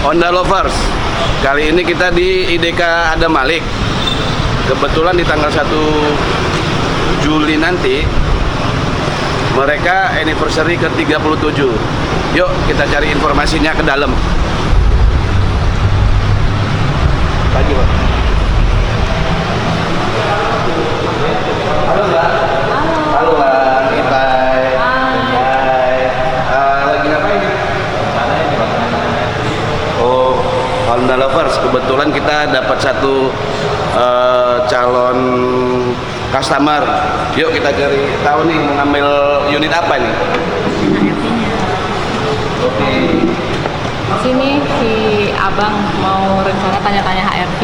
Honda Lovers. Kali ini kita di IDK Adam Malik. Kebetulan di tanggal 1 Juli nanti mereka anniversary ke-37. Yuk kita cari informasinya ke dalam. Pagi, Pak. Halo, Mbak. Halo, Mbak. Hai. Lagi ngapain? Oh, Honda Lovers. Kebetulan kita dapat satu calon customer. Yuk kita cari tahu nih mau ngambil unit apa nih? Oke. Sini si abang mau rencana tanya-tanya HRV.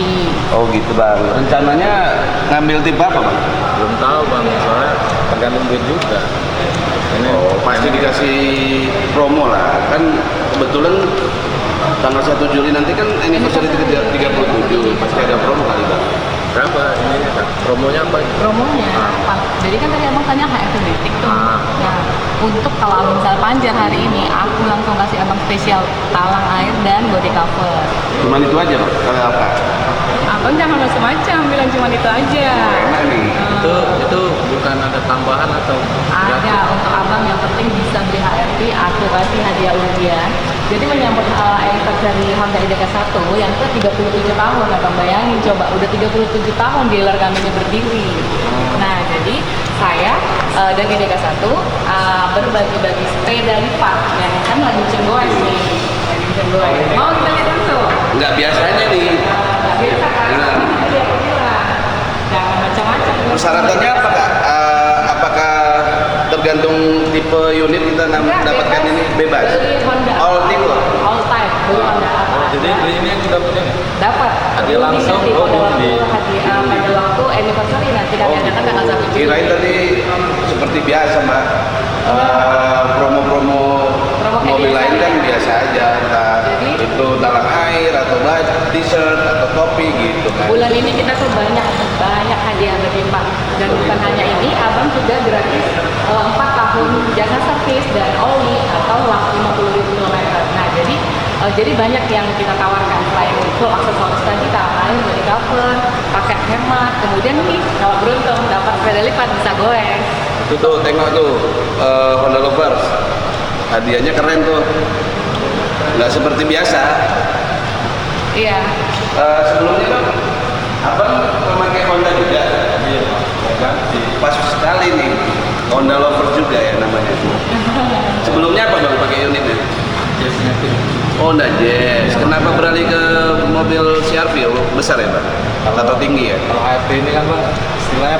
Oh gitu bang. Rencananya ngambil tipe apa bang? Belum tahu bang, soalnya tergantung duit juga. Ini Pasti dikasih promo lah. Kan kebetulan tanggal 1 Juli nanti kan anniversary 37. Pasti ada promo kali bang. berapa ini promonya apa? Promonya, jadi kan tadi abang tanya HRV Matic tuh. Nah, untuk kalau abang misal panjang hari ini, aku langsung kasih abang spesial talang air dan body cover. Cuman itu aja bang? Kalau apa? Abang jangan macam-macam, bilang cuma itu aja. Enak nih. Itu bukan ada tambahan atau Ada untuk abang yang penting bisa beli HRV, aku kasih hadiah undian. Jadi menyambut anniversary Honda IDK 1 yang ke 37 tahun, abang bayangin coba udah 37 tahun dealer kami ini berdiri. Nah jadi saya dan IDK 1 berbagi-bagi sepeda lipat yang kan lagi musim goes nih. Lagi musim goes. Mau kita lihat langsung? Nggak biasanya nih. Nggak biasa kan? Nah. Ini dia aku bilang. Jangan macam-macam. Persyaratannya apa kak? Apakah tergantung tipe unit kita dapatkan ini bebas? Beli Honda. All tipe? All type. Beli Honda apa? jadi beli ini yang sudah punya Dapat. Hadiah langsung, Nanti oh, pada waktu di- hadiah pada waktu anniversary nanti kami adakan tanggal 1 Juli. Kirain tadi seperti biasa mbak. Promo-promo Promo kayak mobil biasa lain kan ya? biasa aja, entah Jadi? itu talang air atau t-shirt atau topi gitu kan. Bulan ini kita tuh banyak hadiah berlimpah dan bukan hanya ini, abang juga gratis 4 tahun jasa servis dan oli atau 50.000 kilometer. Nah jadi banyak yang kita tawarkan selain full aksesoris tadi, talang air, body cover, paket hemat, kemudian nih kalau beruntung dapat sepeda lipat bisa goes. Itu tuh tengok tuh Honda Lovers, hadiahnya keren tuh, nggak seperti biasa. Iya. Sebelumnya bang, abang memakai Honda juga? Iya, ganti. Pas sekali nih, Honda Lovers juga ya namanya. Sebelumnya apa bang pakai unitnya? Biasanya tuh Oh, Honda Jazz. Kenapa beralih ke mobil CR-V? Besar ya bang? Atau tinggi ya? kalau HRV ini kan bang istilahnya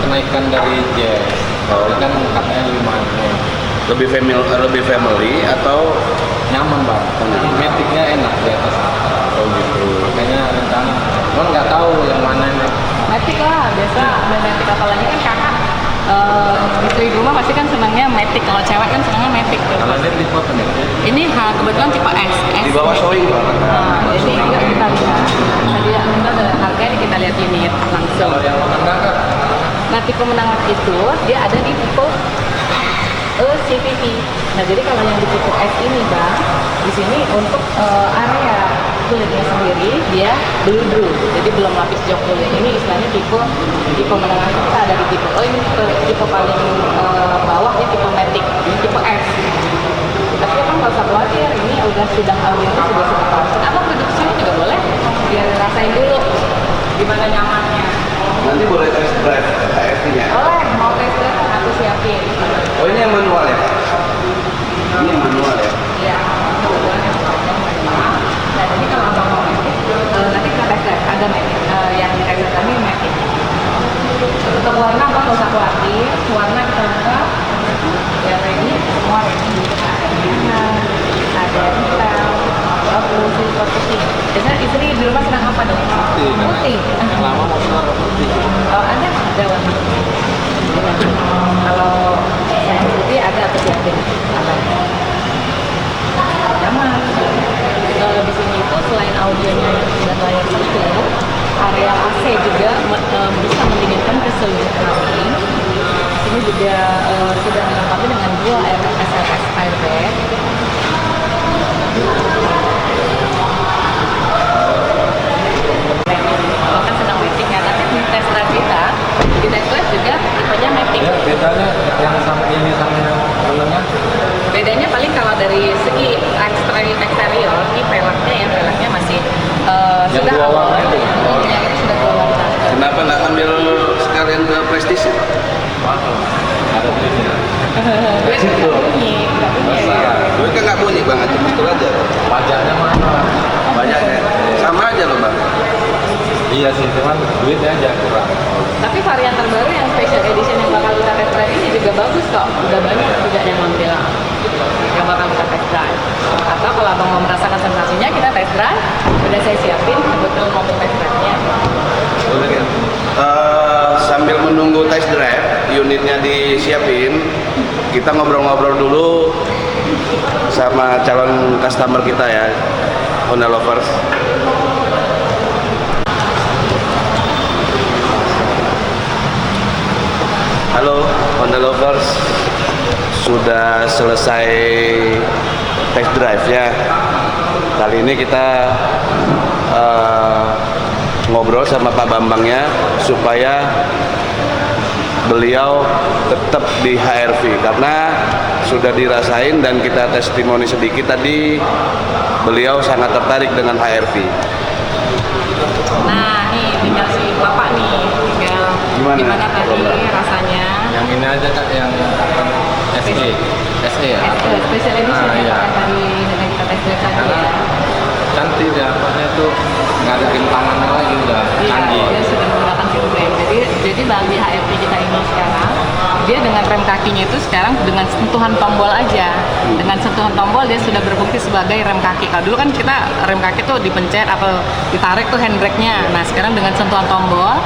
kenaikan dari Jazz. Ini kan katanya 5 Lebih family atau? nyaman bang. Matic-nya enak di atas. Oh gitu. Makanya rencana. Cuman nggak tahu yang mana ini. Matic lah, biasa main Matic, apalagi kan kakak istri di rumah pasti kan senangnya Matic, kalau cewek kan senangnya Matic tuh. Kalau ini tipe apa nih? Ini kebetulan tipe S. Di bawah showing bang. Nah, jadi yuk kita lihat. Tadi kita ada harganya, kita lihat unit langsung. Kalau yang menengah kan Nah tipe menengah itu dia ada di tipe CVT. Nah jadi kalau yang di tipe S ini bang, di sini untuk area kulitnya sendiri dia blue, jadi belum lapis jok kulit. Ini istilahnya tipe menengah itu kita ada di tipe ini tipe paling bawah ya tipe Matic, ini tipe S. Tapi kan nggak usah khawatir, ini sudah audionya sudah super powerful. Apa duduk sini juga boleh, biar rasain dulu gimana nyamannya. Nanti boleh test drive HRV-nya. Boleh, mau tes drive aku siapin. Oh ini yang manual ya? Ini yang manual ya? Ya, kebetulan yang manual. Nah, jadi kalau abang mau Matic, nanti kita tes drive. Ada Matic, yang di review kami Matic. Untuk warna abang nggak usah khawatir, warna kita buka. Ya ready, semua ready. Ada merah, ada hitam, abu, silver, putih. Biasanya istri di rumah senang apa dong? Putih. yang lama mau keluar putih. Ada warna. Kalau yang putih ada atau siapin? Ada. Nyaman. Di sini itu selain audionya dan layar sentuh, area AC juga bisa mendinginkan ke seluruh cabin. Ini juga sudah dilengkapi dengan 2 SLS airbag. bedanya yang sama ini sama yang sebelumnya? Bedanya paling kalau dari segi eksterior, ini peleknya masih Yang sudah dua warna awal. itu? Yang itu sudah dua warna. Kenapa nggak ambil sekalian ke Prestige ya? Ada duitnya. Duit nggak bunyi, nggak bunyi. Masalah. Duit kan nggak bunyi bang, itu betul aja. Pajaknya mana? Banyak ya. Sama aja loh bang. Iya sih, cuman duitnya aja kurang. Tapi varian terbaru yang special edition yang bakal kita test drive ini juga bagus kok. Udah banyak juga yang ngambil yang bakal kita test drive. Atau kalau abang mau merasakan sensasinya, kita test drive. Udah saya siapin kebetulan mobil test drive-nya. Sambil menunggu test drive, unitnya disiapin, kita ngobrol-ngobrol dulu sama calon customer kita ya, Honda Lovers. Halo Honda Lovers, sudah selesai test drive ya. Kali ini kita ngobrol sama Pak Bambangnya supaya beliau tetap di HRV karena sudah dirasain dan kita testimoni sedikit tadi, beliau sangat tertarik dengan HRV. Nah, nih tinggal si bapak nih, tinggal Gimana? tadi rasanya. Yang ini aja kak, yang SE ya. Special edition Ah, yang iya. bakal tadi dengan kita test drive tadi Karena ya. cantik ya, maksudnya tuh nggak ada gintangannya lagi udah Iya, canggih. dia sudah menggunakan filmrem. Jadi bang di HRV kita ini sekarang, dia dengan rem kakinya itu sekarang dengan sentuhan tombol aja. Dengan sentuhan tombol dia sudah berfungsi sebagai rem kaki. Kalau dulu kan kita rem kaki tuh dipencet atau ditarik tuh handbrake-nya. Nah sekarang dengan sentuhan tombol,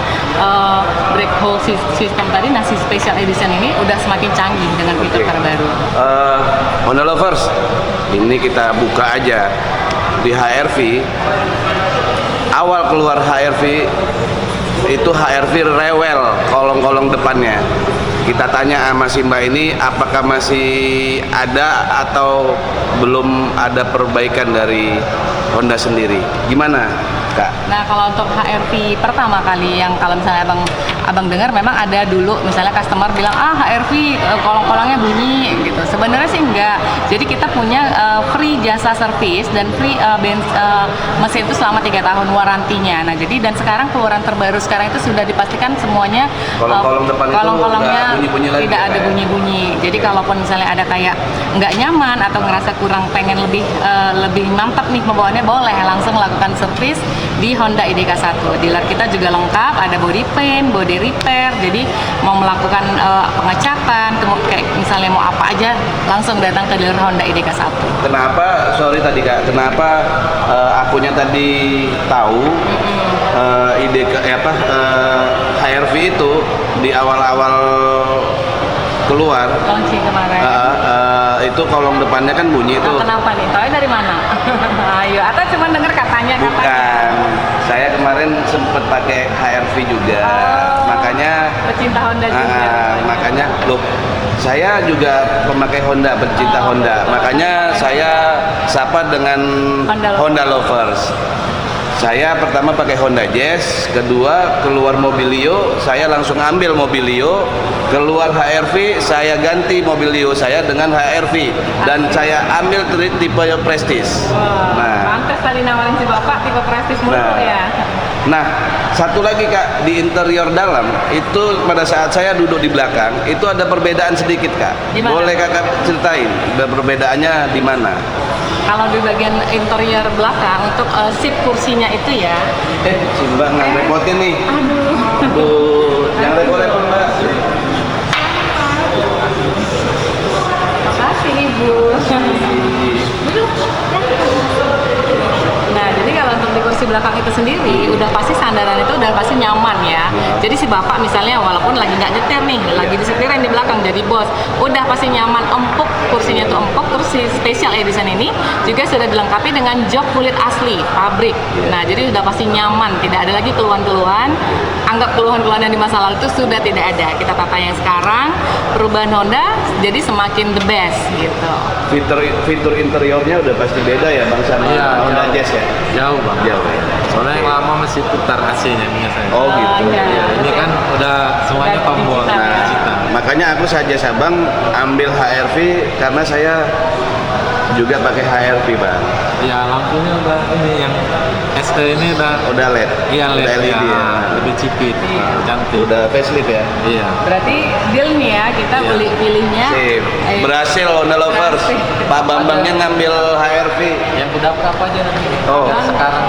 brake hold system tadi, si special edition ini udah semakin canggih dengan fitur terbaru. Honda Lovers, ini kita buka aja di HRV. Awal keluar HRV itu HRV rewel kolong-kolong depannya. Kita tanya sama si Mbak ini apakah masih ada atau belum ada perbaikan dari Honda sendiri. Gimana Kak? Nah kalau untuk HRV pertama kali yang kalau misalnya abang dengar memang ada dulu misalnya customer bilang HRV kolong-kolongnya bunyi gitu. Sebenarnya sih enggak. Jadi kita punya free jasa servis dan free mesin itu selama 3 tahun warantinya. Nah jadi dan sekarang keluaran terbaru sekarang itu sudah dipastikan semuanya Kolong-kolong depan itu kolong-kolongnya nggak bunyi-bunyi lagi, tidak ada ya? bunyi-bunyi. Jadi kalaupun misalnya ada kayak nggak nyaman atau ngerasa kurang pengen lebih mantap nih pembawaannya, boleh langsung lakukan servis di Honda IDK 1. Dealer kita juga lengkap, ada body paint, body repair. Jadi mau melakukan pengecatan, kayak misalnya mau apa aja, langsung datang ke dealer Honda IDK 1. Kenapa, sorry tadi Kak, kenapa akunya tadi tahu HRV itu di awal-awal keluar Launching kemarin. itu kolong depannya kan bunyi Nah, tuh. kenapa nih? Tahu dari mana? Ayo, atau cuma dengar katanya? Bukan, saya kemarin sempet pakai HRV juga, makanya Pecinta Honda juga. makanya loh, saya juga pemakai Honda, pecinta Honda, makanya saya sapa dengan Honda Honda Lovers. Saya pertama pakai Honda Jazz, kedua keluar Mobilio, saya langsung ambil Mobilio, keluar HRV, saya ganti Mobilio saya dengan HRV dan saya ambil tipe Prestige. Wah, pantes tadi nawarin si bapak tipe Prestige mulu ya. Nah, satu lagi Kak, di interior dalam itu pada saat saya duduk di belakang itu ada perbedaan sedikit Kak. Dimana? Boleh Kakak ceritain perbedaannya di mana? Kalau di bagian interior belakang untuk seat kursinya itu ya. Si Mbak nggak repotin nih. Aduh. Jangan repot-repot Mbak. Makasih Ibu. Nah, jadi kalau untuk di kursi belakang itu sendiri, udah pasti sandaran itu udah pasti nyaman ya. Jadi si bapak misalnya walaupun lagi nggak nyetir nih, lagi disetirin di belakang jadi bos, udah pasti nyaman, empuk, kursinya tuh empuk. Terus si special edition ini juga sudah dilengkapi dengan jok kulit asli, pabrik. Nah, jadi udah pasti nyaman, tidak ada lagi keluhan-keluhan. Anggap keluhan-keluhan yang di masa lalu itu sudah tidak ada. Kita tata yang sekarang, perubahan Honda jadi semakin the best gitu. Fitur interiornya udah pasti beda ya Bang sama Honda Jazz ya? Jauh bang. Jauh. Soalnya yang lama masih putar AC-nya biasanya. Oh gitu. Iya. Ini kan udah semuanya tombol. digital ya. Nah, makanya makanya aku saja Sabang ambil HRV karena saya juga pakai HRV bang. Ya lampunya udah ini yang SE ini Udah LED. iya LED, udah LED ya. lebih cipit, cantik. Udah facelift ya. Iya. Berarti deal nih ya, kita Iya. beli pilihnya. Sip. Berhasil Honda Lovers. Berhasil. Pak Bambangnya ngambil HRV. Yang udah berapa aja nanti? Oh. Sekarang.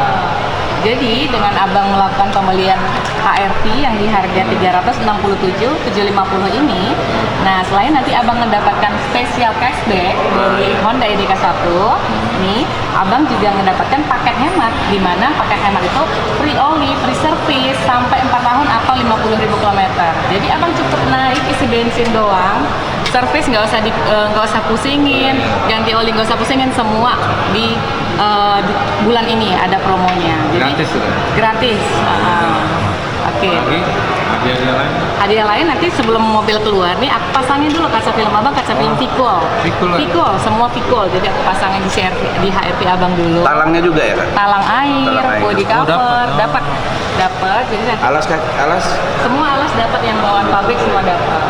Jadi dengan abang melakukan pembelian HRV yang di harga 367.750 ini, nah selain nanti abang mendapatkan spesial cashback dari Honda IDK 1, nih abang juga mendapatkan paket hemat, di mana paket hemat itu free oli, free service sampai 4 tahun atau 50.000 km. Jadi abang cukup naik isi bensin doang, service nggak usah pusingin, ganti oli nggak usah pusingin, semua di bulan ini ada promonya. Jadi, Gratis sudah. gratis. Oke. Lagi hadiah lain. Hadiah lain nanti sebelum mobil keluar nih aku pasangin dulu kaca film abang, kaca film Vicol. Vicol. Semua Vicol. Jadi aku pasangin di HRV abang dulu. Talangnya juga ya kak? Talang air, Talang air. body cover, dapat. dapat. Jadi nanti Alas semua alas dapat, yang bawaan pabrik semua dapat.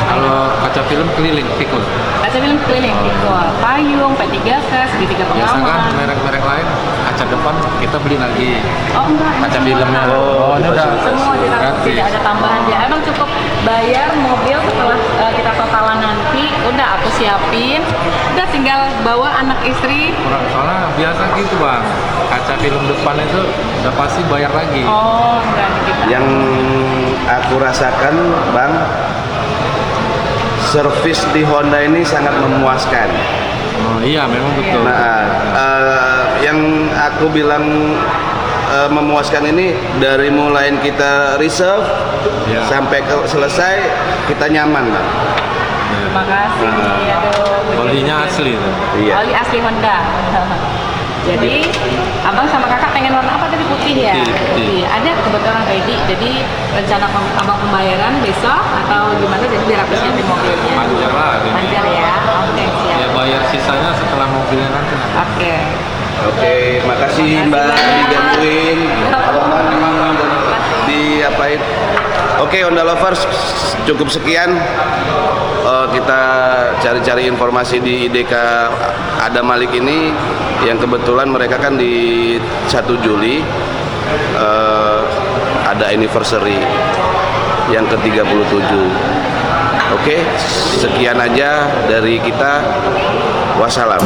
Kalau kaca film keliling, pikul. Kaca film keliling, Vicol, payung, P3 gas, segitiga Biasa kan pengaman. merek-merek lain kaca depan kita beli lagi. Oh enggak, ini Kaca semua filmnya. lengkap. Ini udah Semua gratis. tidak ada tambahan dia. Emang cukup bayar mobil setelah kita totalan nanti, udah aku siapin, udah tinggal bawa anak istri. Kurang, soalnya biasa gitu bang, kaca film depan itu udah pasti bayar lagi. Oh, enggak kita. Yang aku rasakan bang, servis di Honda ini sangat memuaskan. Oh iya memang betul. Nah, yang aku bilang memuaskan ini dari mulai kita reserve Ya. sampai selesai kita nyaman bang. Terima kasih. Aduh. Olinya asli tuh. Iya. Oli asli Honda. Jadi abang sama kakak pengen warna apa tadi, putih ya? Putih. Ada kebetulan ready. Jadi rencana abang pembayaran besok atau gimana? Jadi biar aku siapin mobilnya. Panjar lah ini. Panjar ya. Oke, siap. Ya bayar sisanya setelah mobilnya nanti. Oke. Oke, makasih Mbak digangguin. Diapain? Oke, Honda Lovers, cukup sekian. Kita cari-cari informasi di IDK Adam Malik ini, yang kebetulan mereka kan di 1 Juli ada anniversary yang ke-37. Oke, sekian aja dari kita. Wassalam.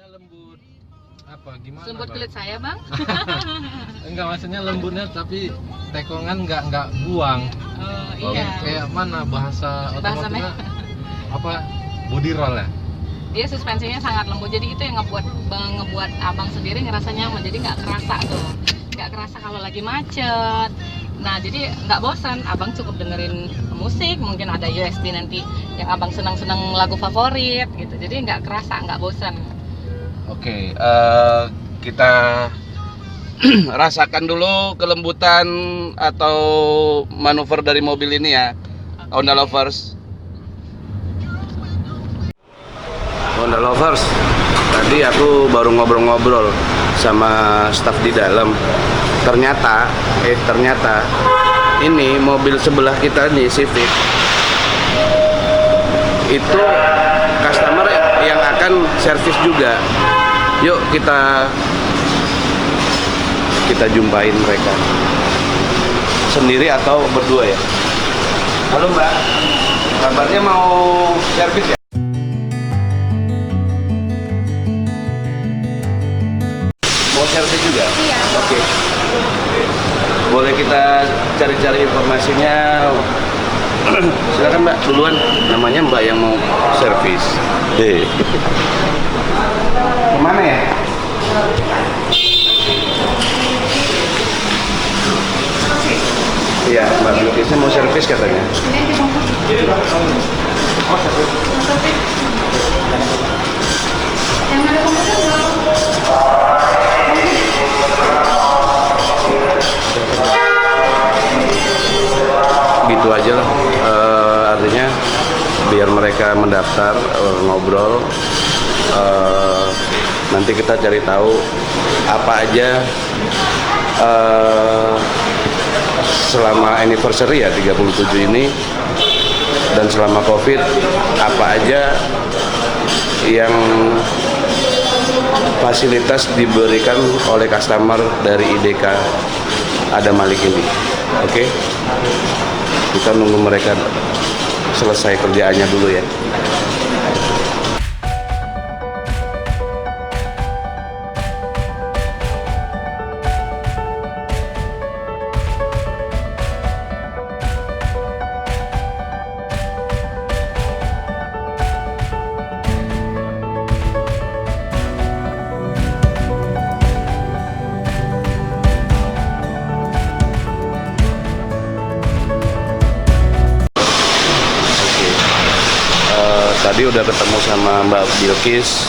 Lembut apa gimana? Lembut Bang? kulit saya, Bang. Enggak, maksudnya lembutnya tapi tekongan enggak buang. Iya. Kayak mana bahasa Bahasa otomotifnya? Apa body roll ya? dia suspensinya sangat lembut, jadi itu yang ngebuat abang sendiri ngerasa nyaman, jadi nggak kerasa tuh, nggak kerasa kalau lagi macet. Nah jadi nggak bosan, abang cukup dengerin musik, mungkin ada USB nanti yang abang senang-senang lagu favorit gitu, jadi nggak kerasa, nggak bosan. Oke, kita rasakan dulu kelembutan atau manuver dari mobil ini ya, Honda Lovers. Honda Lovers, tadi aku baru ngobrol-ngobrol sama staf di dalam. Ternyata ini mobil sebelah kita nih, Civic, itu customer yang akan servis juga. Yuk kita jumpain mereka. Sendiri atau berdua ya? Halo Mbak, kabarnya mau servis ya? Mau servis juga? Iya. Oke. Boleh kita cari-cari informasinya. Silakan Mbak, duluan. Namanya Mbak yang mau servis. Kemana ya? Iya, Mbak Bilkisnya mau servis katanya. Gitu aja lah. Artinya biar mereka mendaftar, ngobrol. Nanti kita cari tahu apa aja selama anniversary ya 37 ini, dan selama COVID apa aja yang fasilitas diberikan oleh customer dari IDK Ada Malik ini. Oke, kita nunggu mereka selesai kerjaannya dulu ya. Tadi udah ketemu sama Mbak Bilkis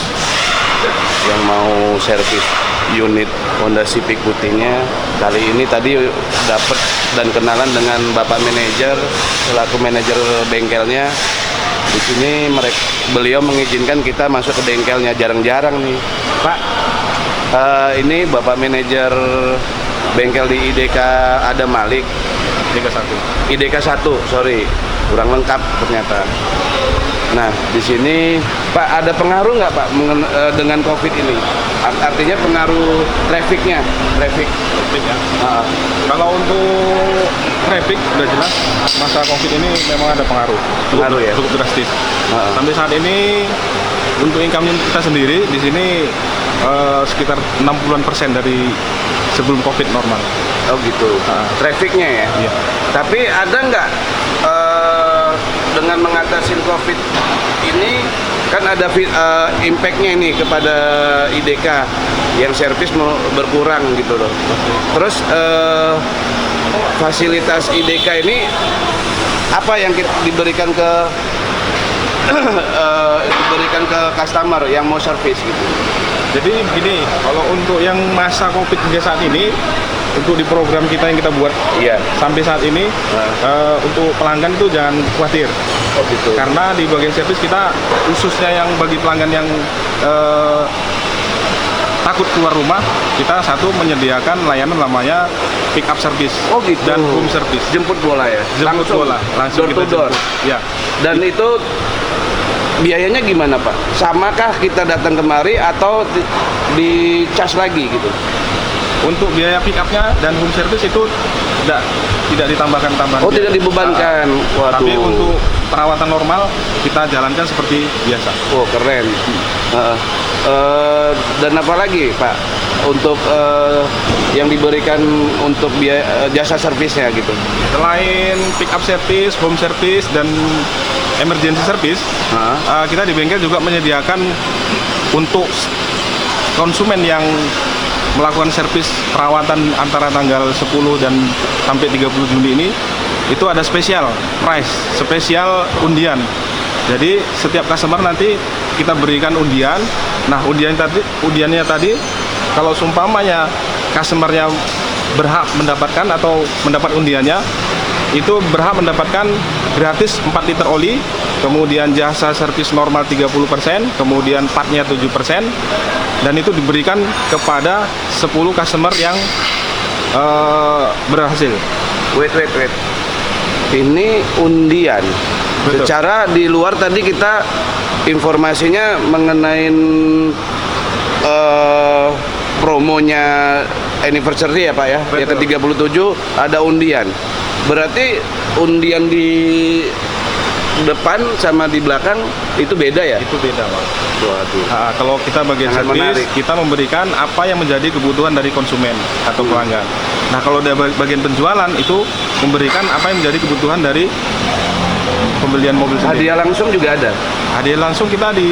yang mau servis unit Honda Civic putihnya. Kali ini tadi dapat dan kenalan dengan Bapak manajer selaku manajer bengkelnya. Di sini beliau mengizinkan kita masuk ke bengkelnya, jarang-jarang nih. Pak, ini Bapak manajer bengkel di IDK Ada Malik. IDK 1, sorry, kurang lengkap ternyata. Nah, di sini Pak, ada pengaruh nggak Pak dengan COVID ini? Artinya pengaruh traffic ya? Kalau untuk traffic udah jelas masa COVID ini memang ada pengaruh ya? Cukup drastis. Sampai saat ini untuk income kita sendiri di sini sekitar 60% dari sebelum COVID normal. Oh gitu. Trafficnya ya? Iya. Tapi ada nggak dengan mengatasi COVID ini, kan ada impact-nya ini kepada IDK yang servis berkurang gitu loh. Terus fasilitas IDK ini apa yang diberikan ke customer yang mau servis gitu? Jadi gini, kalau untuk yang masa COVID hingga saat ini, untuk di program kita yang kita buat sampai saat ini, untuk pelanggan itu jangan khawatir. Oh gitu. Karena di bagian servis kita khususnya yang bagi pelanggan yang takut keluar rumah, kita satu menyediakan layanan namanya pick up service. Oh gitu. Dan home service. Jemput bola ya? Langsung door kita to door. jemput. Ya. Dan itu biayanya gimana Pak? Samakah kita datang kemari atau di charge lagi gitu? Untuk biaya pick up-nya dan home service itu tidak ditambahkan tambahan. Oh, tidak dibebankan. Waduh. Tapi untuk perawatan normal kita jalankan seperti biasa. Oh, keren. Dan apa lagi Pak? untuk yang diberikan untuk jasa servisnya gitu? Selain pick up service, home service, dan emergency service, kita di bengkel juga menyediakan untuk konsumen yang melakukan servis perawatan antara tanggal 10 dan sampai 30 Juli ini, itu ada spesial price, spesial undian. Jadi setiap customer nanti kita berikan undian. Nah, undiannya tadi kalau seumpamanya customernya berhak mendapatkan atau mendapat undiannya, itu berhak mendapatkan gratis 4 liter oli, kemudian jasa servis normal 30%, kemudian partnya 7%, dan itu diberikan kepada 10 customer yang berhasil. Wait. Ini undian. Betul. Secara di luar tadi kita informasinya mengenai promonya anniversary ya Pak ya. Betul. Yang ke-37 ada undian. Berarti undian di depan sama di belakang itu beda ya? Itu beda, Pak. Waduh. Nah, kalau kita bagian Sangat servis, menarik. kita memberikan apa yang menjadi kebutuhan dari konsumen atau pelanggan. Nah, kalau dari bagian penjualan itu memberikan apa yang menjadi kebutuhan dari pembelian mobil sendiri. Hadiah langsung juga ada? Hadiah langsung kita di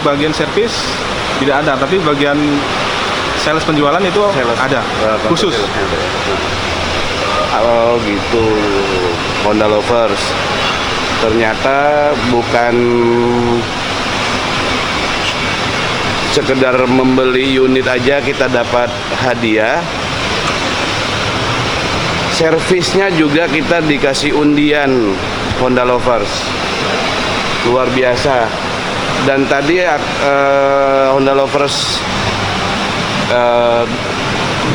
bagian servis tidak ada, tapi bagian sales penjualan itu ada, khusus. Oh gitu, Honda Lovers. Ternyata bukan sekedar membeli unit aja kita dapat hadiah, servisnya juga kita dikasih undian Honda Lovers. Luar biasa. Dan tadi Honda Lovers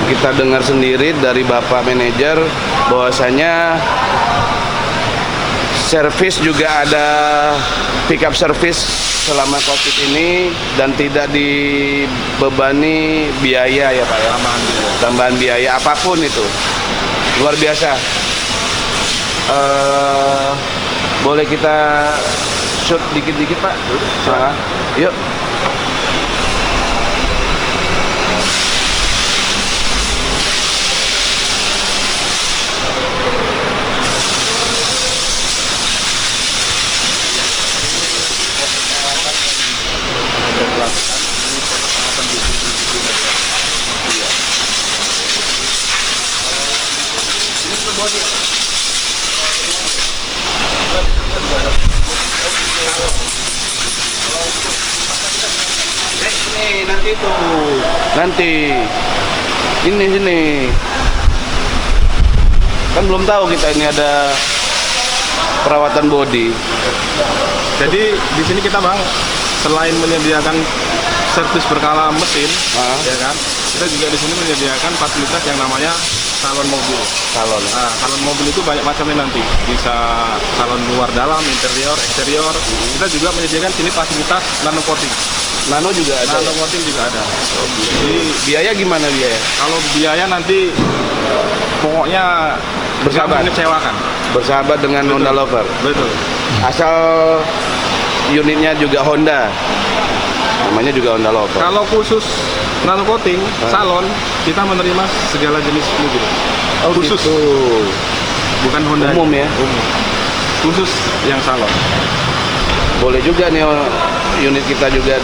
kita dengar sendiri dari Bapak manajer bahwasanya servis juga ada pick up service selama Covid ini dan tidak dibebani biaya ya Pak ya. Tambahan biaya apapun itu. Luar biasa. Boleh kita shoot dikit-dikit Pak? Yuk. Nanti sini kan belum tahu kita ini ada perawatan bodi. Jadi di sini kita Bang, selain menyediakan servis berkala mesin, ya kan, kita juga di sini menyediakan fasilitas yang namanya salon mobil. Salon. Nah, salon mobil itu banyak macamnya nanti, bisa salon luar dalam, interior, eksterior. Kita juga menyediakan sini fasilitas nano coating. Nano juga ada. Nano coating juga ada. Jadi Biaya gimana biaya? kalau biaya nanti pokoknya Bersahabat. nggak mengecewakan. Bersahabat dengan Honda Lover. Betul. Asal unitnya juga Honda. Namanya juga Honda Lover. Kalau khusus nano coating salon, kita menerima segala jenis mobil. Khusus, gitu. bukan Honda. Umum ya? Umum. Khusus yang salon. Boleh juga nih unit kita juga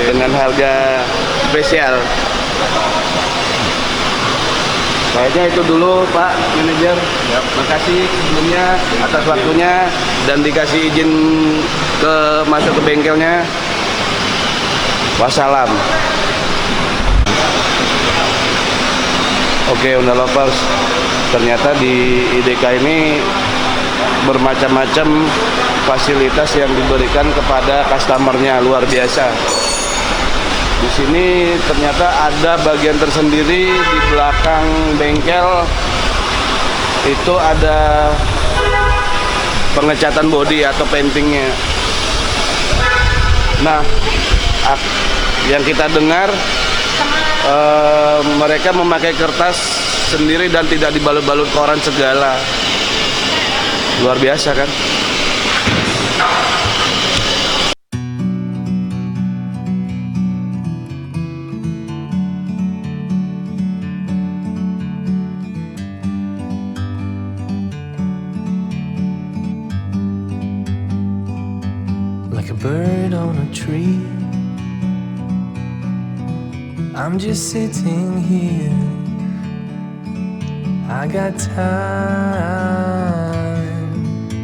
dengan harga spesial. Kayaknya itu dulu Pak Manajer. Makasih sebelumnya atas waktunya dan dikasih izin masuk ke bengkelnya. Wassalam. Oke, Honda Lovers. Ternyata di IDK ini bermacam-macam fasilitas yang diberikan kepada customernya, luar biasa. Di sini ternyata ada bagian tersendiri di belakang bengkel, itu ada pengecatan bodi atau paintingnya. Nah, yang kita dengar mereka memakai kertas sendiri dan tidak dibalut-balut koran segala. Luar biasa kan? free. I'm just sitting here. I got time.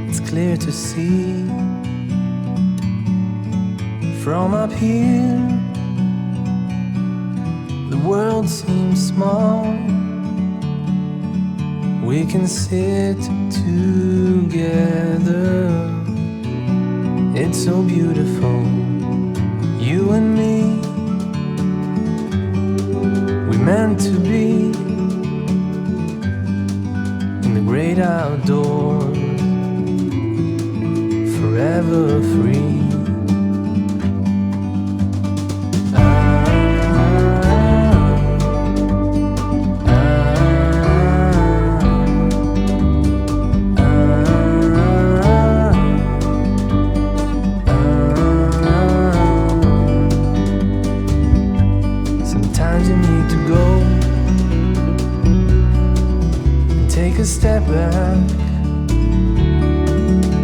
It's clear to see from up here. The world seems small. We can sit together. It's so beautiful, you and me. We meant to be in the great outdoors, forever free. Sometimes you need to go and take a step back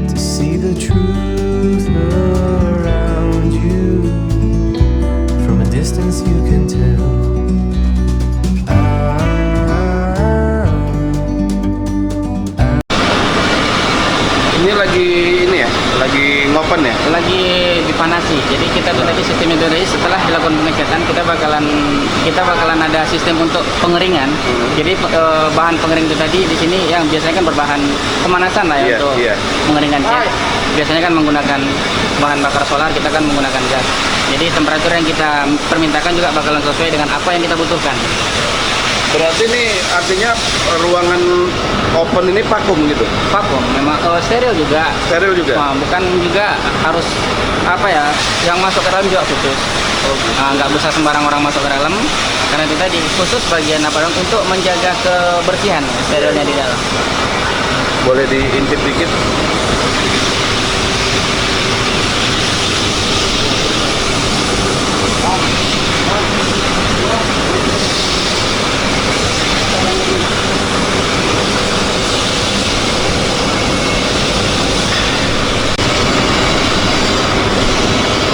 to see the truth around you. From a distance you can tell. Ini lagi ini ya, lagi ngopen ya. Lagi dipanasi. Jadi kita tuh tadi sistemnya dari setelah dilakukan pengecatan kita bakalan ada sistem untuk pengeringan. Jadi bahan pengering itu tadi di sini yang biasanya kan berbahan pemanasan lah ya Iya, untuk iya. mengeringkan cat. Biasanya kan menggunakan bahan bakar solar, kita kan menggunakan gas. Jadi temperatur yang kita permintakan juga bakalan sesuai dengan apa yang kita butuhkan. Berarti ini artinya ruangan open ini vakum gitu. Vakum, memang steril juga. Steril juga. Nah, bukan juga harus apa ya, yang masuk ke dalam juga khusus. Nggak bisa sembarang orang masuk ke dalam, karena itu tadi khusus bagian apa untuk menjaga kebersihan sterilnya di dalam. Boleh diintip dikit.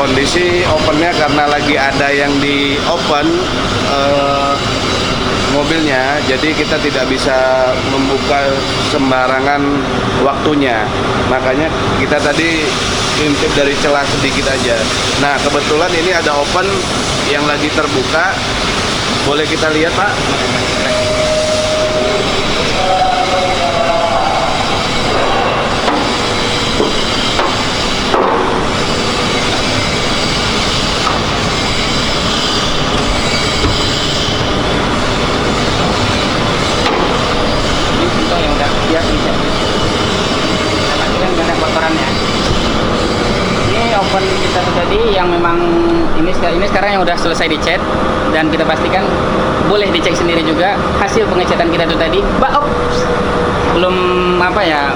Kondisi opennya karena lagi ada yang di open mobilnya, jadi kita tidak bisa membuka sembarangan waktunya. Makanya kita tadi intip dari celah sedikit aja. Nah, kebetulan ini ada open yang lagi terbuka. Boleh kita lihat, Pak? Yang udah biasa bisa. Tapi kan nggak ada kotorannya. Ini oven kita tuh tadi yang memang ini sekarang yang udah selesai dicat dan kita pastikan boleh dicek sendiri juga hasil pengecatan kita tuh tadi. Belum apa ya,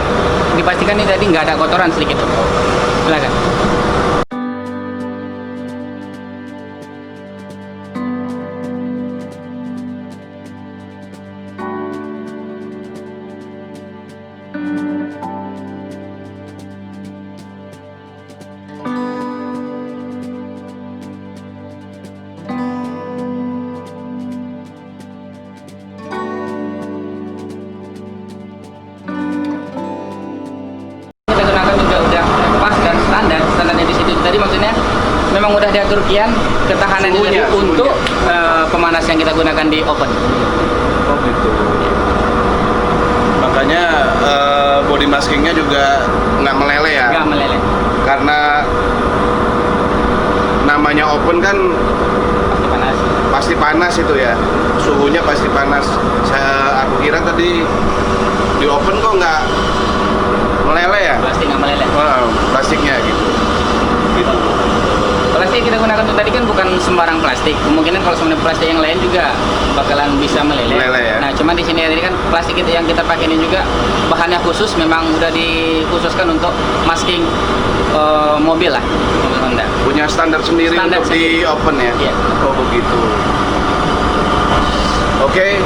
dipastikan ini tadi nggak ada kotoran sedikit. Silakan. Standarnya di situ tadi maksudnya memang udah diatur kian ketahanan Suhunya. untuk pemanas yang kita gunakan di oven. Oh gitu. Makanya body maskingnya juga nggak meleleh ya. Nggak meleleh. Karena namanya open kan Pasti panas. pasti panas itu ya. Suhunya pasti panas. Aku kira tadi di open kok nggak meleleh ya. Plastik nggak meleleh. Wow, plastiknya gitu. Plastik yang kita gunakan tuh tadi kan bukan sembarang plastik. Kemungkinan kalau sebenarnya plastik yang lain juga bakalan bisa meleleh. Meleleh ya. Nah, cuma di sini tadi kan plastik itu yang kita pakai ini juga bahannya khusus, memang udah dikhususkan untuk masking mobil lah, mobil Honda. Punya standar sendiri Standar untuk di open ya. Iya. Oh begitu. Oke,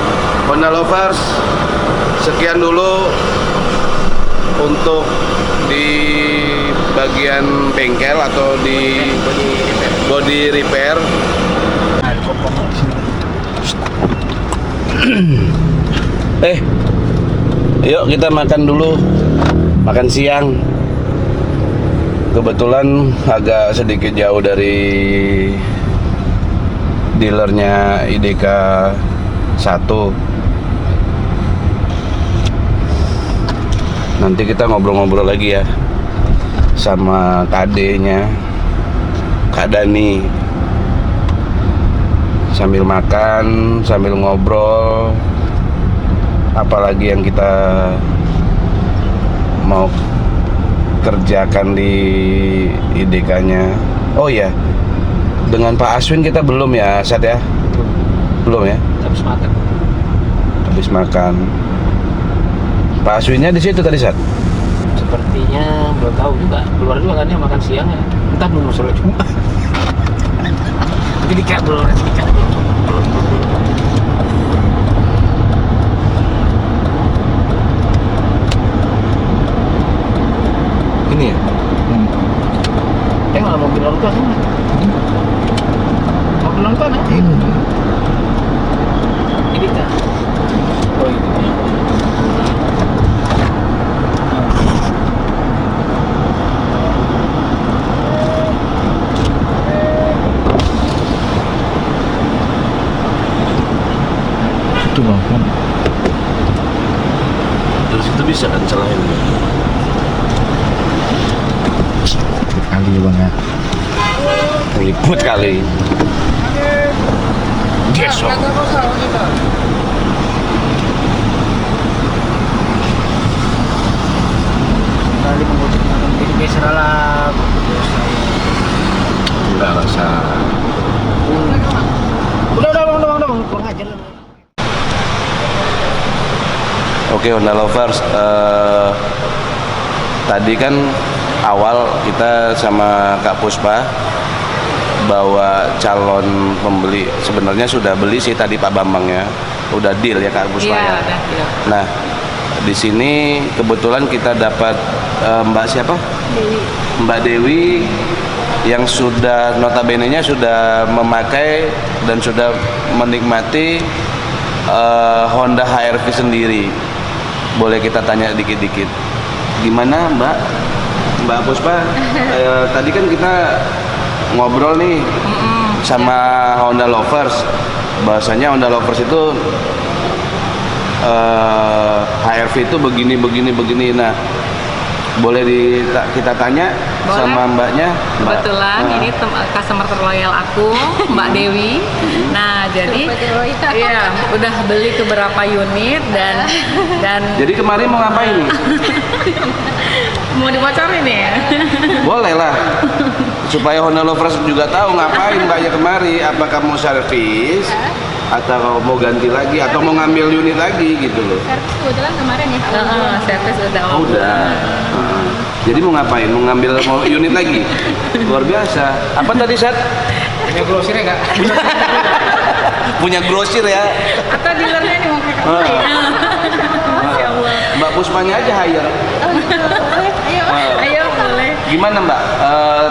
Honda Lovers, sekian dulu untuk di bagian bengkel atau di Body body repair. Yuk kita makan dulu, makan siang. Kebetulan agak sedikit jauh dari dealernya IDK 1. Nanti kita ngobrol-ngobrol lagi ya sama KD-nya, Kak Dani. Sambil makan, sambil ngobrol, apalagi yang kita mau kerjakan di IDK-nya. Oh ya, dengan Pak Aswin kita belum ya, Sat ya? Belum ya? Habis makan. Habis makan. Pak Aswinnya di situ tadi, Sat? Sepertinya belum tahu juga. Keluar juga kan dia makan siang ya. Entah belum sore cuma. Jadi kayak belum sedikit. Ini ya? Tengok mobil nonton ini. Mobil nonton ya? Ini kan. Oh ini. Itu bang. Terus itu bisa kan selain Kali ya bang ya. ribut kali. Yes, oh. Kali mengutip makan jadi geser lah. Enggak rasa. Udah, kurang ajar lah. Oke, Honda Lovers, tadi kan awal kita sama Kak Puspa bawa calon pembeli. Sebenarnya sudah beli sih tadi Pak Bambang ya, udah deal ya Kak Puspa ya. udah deal. Nah, di sini kebetulan kita dapat Mbak siapa? Dewi. Mbak Dewi yang sudah notabene-nya sudah memakai dan sudah menikmati Honda HR-V sendiri. Boleh kita tanya dikit-dikit, gimana Mbak Puspa? Tadi kan kita ngobrol nih sama Honda Lovers, bahwasanya Honda Lovers itu HR-V itu begini. Nah, boleh kita tanya Boleh. sama Mbaknya? Kebetulan ini customer terloyal aku, Mbak Dewi. Nah, jadi iya, udah beli beberapa unit dan Jadi kemarin mau ngapain nih? mau dibocorin ya? Boleh lah, supaya Honda Lovers juga tahu ngapain Mbaknya kemari. Apakah mau servis atau mau ganti lagi atau mau ngambil unit lagi gitu loh. Servis kebetulan kemarin ya. Servis udah. Udah. Jadi mau ngapain? Mau ngambil unit lagi? Luar biasa. Apa tadi, Sat? Punya grosir ya kak? Punya grosir ya. Atau dealernya nih mau pakai Ah. Ya Allah. Mbak Puspanya aja hire. Ayo boleh. Gimana Mbak?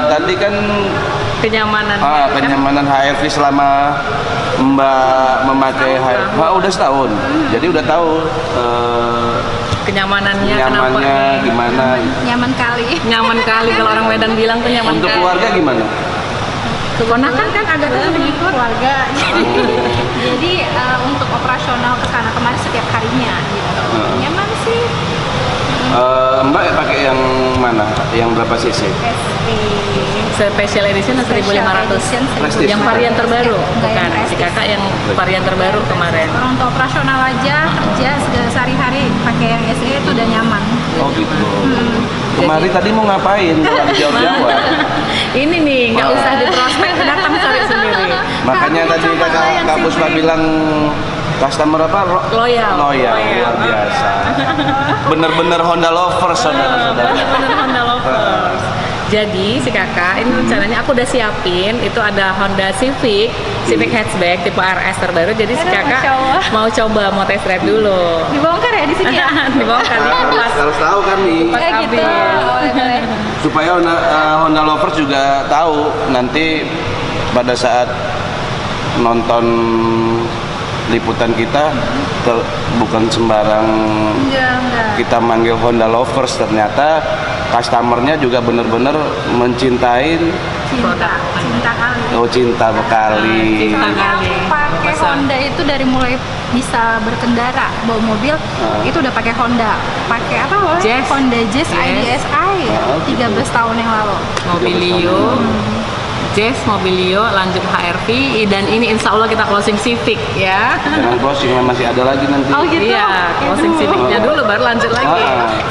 Tadi kan Kenyamanan. kenyamanan HRV selama Mbak memakai HRV. Udah setahun. Jadi udah tahu Kenyamanannya nyamannya kenapa nih? gimana. Nyaman kali. Nyaman kali kalau orang Medan bilang tuh nyaman Untuk kali. keluarga gimana? Keponakan kan ada tuh begitu. Keluarga. Jadi untuk operasional ke sana kemari setiap harinya gitu. Nyaman sih. Mbak pakai yang mana? Yang berapa cc? SP. Special edition 1500. Prestige. Yang varian terbaru, Enggak yang bukan si Prestige. kakak yang varian terbaru kemarin. Kalau untuk operasional aja kerja sehari-hari pakai yang SE itu udah nyaman. Oh gitu. Kemarin tadi mau ngapain? Kalau jauh-jauh. Ini nih nggak usah di prospek, datang cari sendiri. Makanya tadi Kak Puspa bilang customer apa? Loyal. Luar biasa. Bener-bener Honda Lovers, saudara-saudara. Bener Honda Lovers. Jadi si kakak ini rencananya aku udah siapin itu ada Honda Civic hatchback tipe RS terbaru. Jadi si kakak Masya Allah. mau test drive dulu. Dibongkar ya di sini ya? Dibongkar pas Harus tahu kan nih, pas Kayak gitu. update. Boleh. supaya Honda Lovers juga tahu nanti pada saat nonton liputan kita bukan sembarang Enggak. kita manggil Honda lovers, ternyata customernya juga benar-benar mencintai, Cinta kali. cinta sekali. Soalnya aku pakai Honda itu dari mulai bisa berkendara, bawa mobil, itu udah pakai Honda. Pakai apa loh? Jazz. Honda Jazz IDSi 13 tahun yang lalu. Mobilio, Jazz, Mobilio, lanjut HRV, dan ini insya Allah kita closing Civic ya. Jangan closing, masih ada lagi nanti. Oh gitu. Iya, closing Civicnya dulu baru lanjut lagi.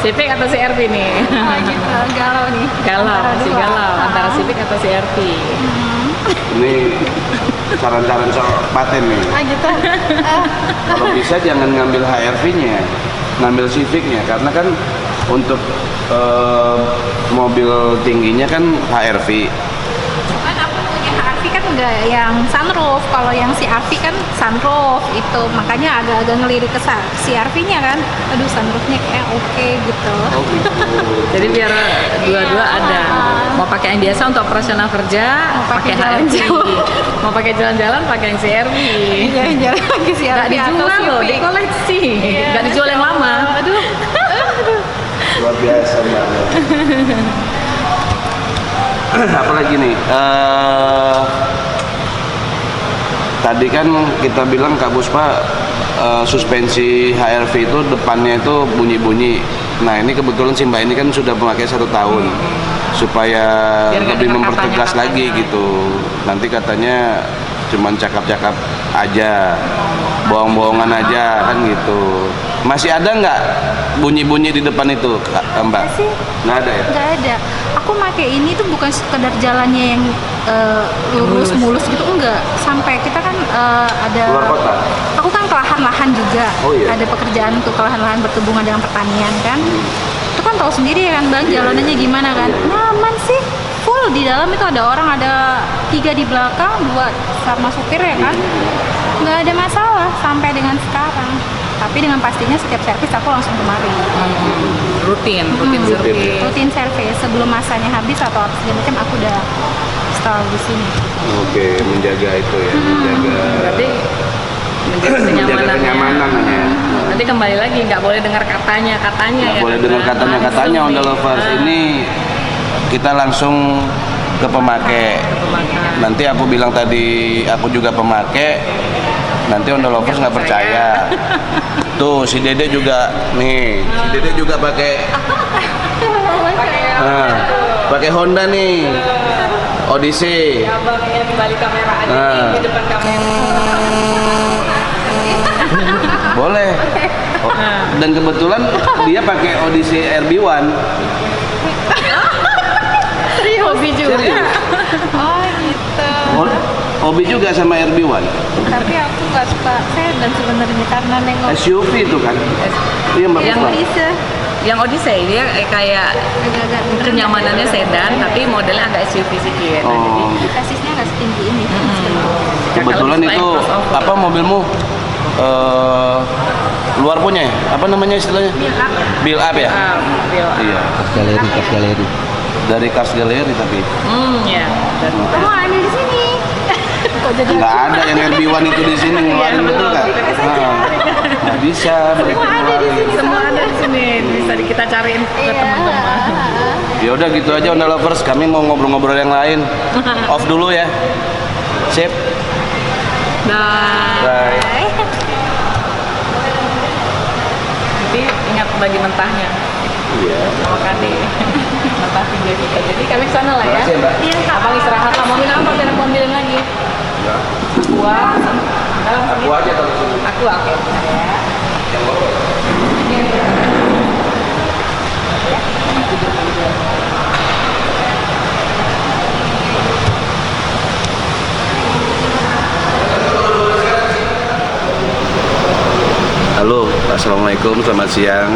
Civic atau CRV nih? Oh gitu, galau nih. Galau, Antara masih dua. galau antara Civic atau CRV. Ini saran-saran soal paten nih. Ah gitu. Kalau bisa jangan ngambil HRV-nya, ngambil Civic-nya, karena kan untuk mobil tingginya kan HRV. Cuman aku punya HRV kan enggak yang sunroof. Kalau yang CRV kan sunroof itu, makanya agak-agak ngelirik ke CRV-nya kan. Aduh, sunroofnya kayak oke gitu. Oh gitu. Jadi biar dua-dua ada. Mau pakai yang biasa untuk operasional kerja, Mau pakai pakai HRV. jalan-jalan. Mau pakai jalan-jalan, pakai yang CRV. Jalan-jalan ke CRV Nggak dijual atau loh, Civic. dikoleksi. Iya. Nggak dijual yang lama. Aduh. Luar biasa Mbak. Apalagi nih? Tadi kan kita bilang Kak Puspa suspensi HRV itu depannya itu bunyi-bunyi. Nah ini kebetulan si Mbak ini kan sudah memakai 1 tahun, supaya Biar nggak lebih dengar mempertegas katanya. lagi gitu. Nanti katanya cuman cakap-cakap aja, bohong-bohongan aja kan gitu. Masih ada nggak bunyi-bunyi di depan itu Mbak? Nggak sih. Nggak ada ya? Nggak ada. Aku pakai ini tuh bukan sekedar jalannya yang lurus mulus gitu, enggak. Sampai kita kan ada. Keluar kota? Aku kan ke lahan-lahan juga. Oh, iya. Ada pekerjaan untuk ke lahan-lahan berhubungan dengan pertanian kan. Itu kan tahu sendiri kan Bang, jalanannya gimana kan. Nyaman sih. Full di dalam itu ada orang, ada 3 di belakang, 2 sama supir ya kan. Nggak ada masalah sampai dengan sekarang. Tapi dengan pastinya setiap servis aku langsung kemari. Rutin servis. Rutin servis sebelum masanya habis atau apa segala macam aku udah install di sini. Oke, menjaga itu ya, Berarti menjaga kenyamanan. ya. Nanti kembali lagi nggak boleh dengar katanya Nggak ya. boleh dengar katanya Honda Lovers. Ini kita langsung ke pemakai. Nanti aku bilang tadi aku juga pemakai. Nanti Honda Lovers nggak percaya. Tuh si Dede juga nih, si Dede juga pakai. Nah, pakai Honda nih, Odyssey. Abangnya di balik kamera aja Nah. di depan kamera. Boleh. Oh, dan kebetulan dia pakai Odyssey RB1. Hobi juga. Serius. Oh gitu. Hobi juga sama RB1. Tapi aku nggak suka sedan sebenarnya karena nengok SUV itu kan. Iya Mbak Yang Puspa. bisa Yang Odyssey dia kayak agak-agak kenyamanannya sedan tapi modelnya agak SUV sedikit. Nah, jadi Oh, kasisnya nggak setinggi ini. kebetulan Kalau itu crossover. apa mobilmu? Luar punya ya? Apa namanya istilahnya? Build up ya? mobil. Iya. Kas galeri. Dari Cars Gallery tapi Ya. Dan Kamu ada di sini. Kok jadi nggak ada yang RB1 itu di sini ngeluarin betul kan? Nggak bisa mereka ngeluarin. semua ada di sini bisa kita cariin ke teman-teman. Ya udah gitu aja Honda Lovers, kami mau ngobrol-ngobrol yang lain. Off dulu ya. Sip. Nah, Bye. nanti ingat bagi mentahnya. Iya. Sama Kade. Mentah 3 juta. Jadi kami kesana lah ya. Makasih ya, Mbak. Iya, abang istirahat lah. Mau minum apa? Biar aku ambilin lagi. Wah, Aku aja kalau sini. aku oke. Yang bawa. Halo, assalamualaikum, selamat siang.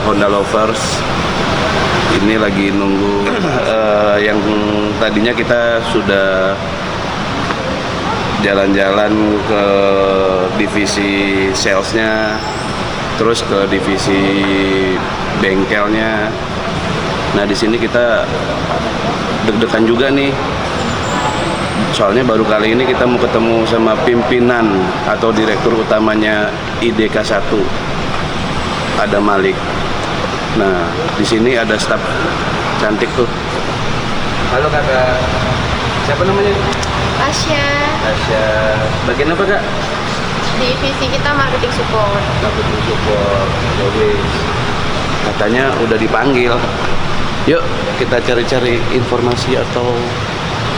Honda Lovers. Ini lagi nunggu yang tadinya kita sudah jalan-jalan ke divisi salesnya, terus ke divisi bengkelnya. Nah di sini kita deg-degan juga nih, soalnya baru kali ini kita mau ketemu sama pimpinan atau direktur utamanya IDK 1, ada Malik. Nah, di sini ada staf cantik tuh. Halo kakak, siapa namanya? Asya, Asya. Bagian apa kak? divisi kita marketing support. Marketing support. Jadi katanya udah dipanggil. Yuk kita cari-cari informasi atau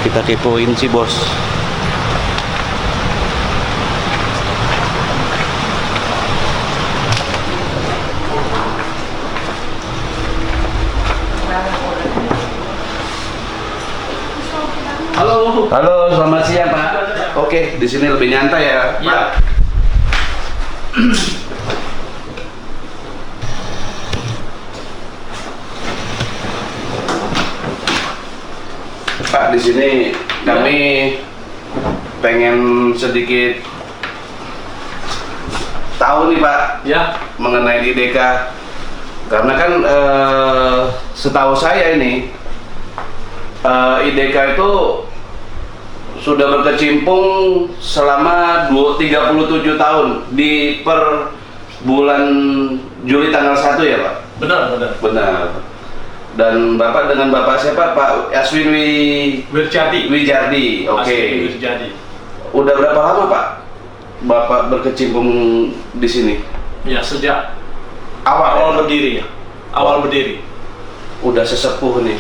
kita kepoin si bos. Halo. Halo, selamat siang Pak. Oke, di sini lebih nyantai ya, Pak. Pak, di sini kami pengen sedikit tahu nih Pak, Ya. mengenai IDK. Karena kan setahu saya ini IDK itu sudah berkecimpung selama 37 tahun di per bulan Juli tanggal 1 ya Pak? Benar, benar. Benar. Dan Bapak dengan Bapak siapa? Pak Aswin Wirjati. Wijardi. Oke. Asli Wirjati. Udah berapa lama Pak Bapak berkecimpung di sini? Ya, sejak Awal ya, Pak? berdiri ya. Awal berdiri. Udah sesepuh nih.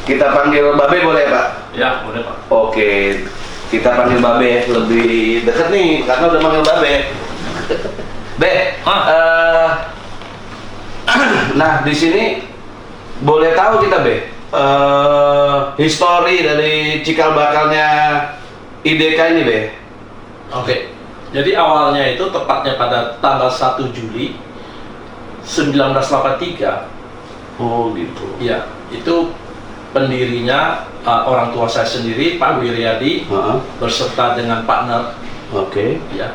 Kita panggil Babe boleh Pak? Ya, boleh Pak. Oke, kita panggil Babe, lebih deket nih karena udah panggil Babe. Be, nah di sini boleh tahu kita Be, histori dari cikal bakalnya IDK ini Be. Oke, jadi awalnya itu tepatnya pada tanggal 1 Juli 1983. Oh gitu. Ya, itu pendirinya orang tua saya sendiri, Pak Wiryadi, berserta dengan partner. Oke. Ya,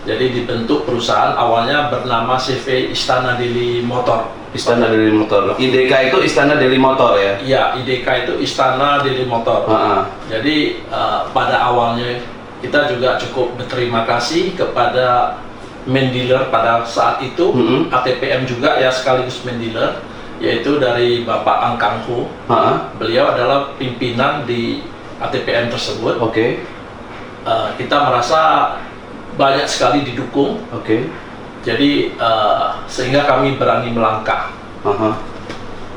jadi dibentuk perusahaan awalnya bernama CV Istana Daily Motor. Istana Daily Motor. IDK itu Istana Daily Motor ya? Ya, IDK itu Istana Daily Motor. Jadi pada awalnya kita juga cukup berterima kasih kepada main dealer pada saat itu, ATPM juga ya sekaligus main dealer, yaitu dari Bapak Ang Kang Ho. Beliau adalah pimpinan di ATPM tersebut. Oke. Kita merasa banyak sekali didukung. Oke. Jadi sehingga kami berani melangkah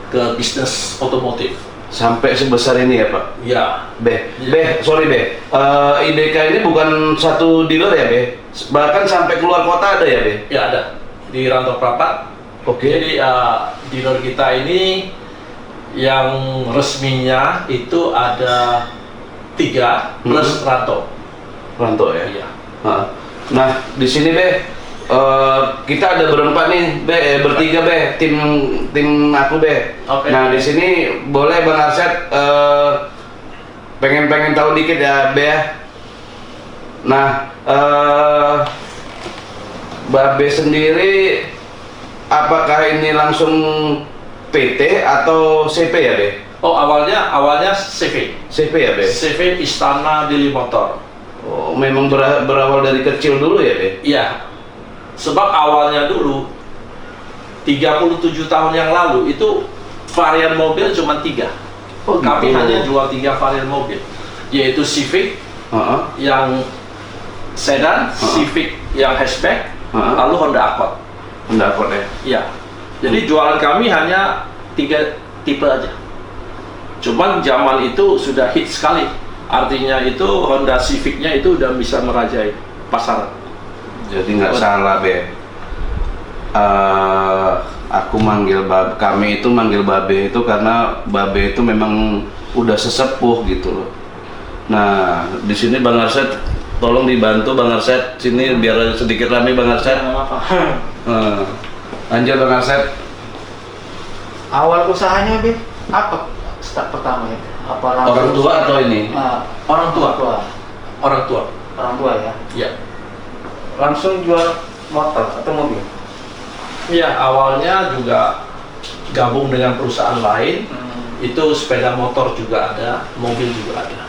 ke bisnis otomotif. Sampai sebesar ini ya Pak? Ya. Sorry Be, IDK ini bukan satu dealer ya Be? Bahkan sampai keluar kota ada ya Be? Ya ada, di Rantau Prapat. Oke. Jadi dealer kita ini yang resminya itu ada 3 plus Rantau. Rantau ya? Iya. Nah di sini Be, kita ada berempat nih Be, bertiga Be, tim aku Be. Oke. Nah di sini boleh Bang Arsyad pengen tahu dikit ya Be ya. Nah Babe sendiri apakah ini langsung PT atau CP ya Be? Oh awalnya CV. CP ya Be? CV Istana Daily Motor. Oh, memang berawal dari kecil dulu ya Be? Iya. Sebab awalnya dulu 37 tahun yang lalu itu varian mobil cuma 3. Oh, Kami gitu. hanya jual 3 varian mobil, yaitu Civic yang sedan, Civic yang hatchback, lalu Honda Accord. Honda Accord ya? Iya. Jadi jualan kami hanya 3 tipe aja. Cuman zaman itu sudah hit sekali. Artinya itu Honda Civic-nya itu udah bisa merajai pasaran. Jadi nggak salah Be. Aku kami itu manggil Babe itu karena Babe itu memang udah sesepuh gitu loh. Nah di sini Bang Arsyad tolong dibantu Bang Arsyad sini biar sedikit rame Bang Arsyad. Lanjut Bang Arsyad. Awal usahanya Be, apa start pertama itu? Apa Orang tua atau ini? Orang tua. Orang tua ya. Iya. Langsung jual motor atau mobil? Iya, awalnya juga gabung dengan perusahaan lain. Itu sepeda motor juga ada, mobil juga ada.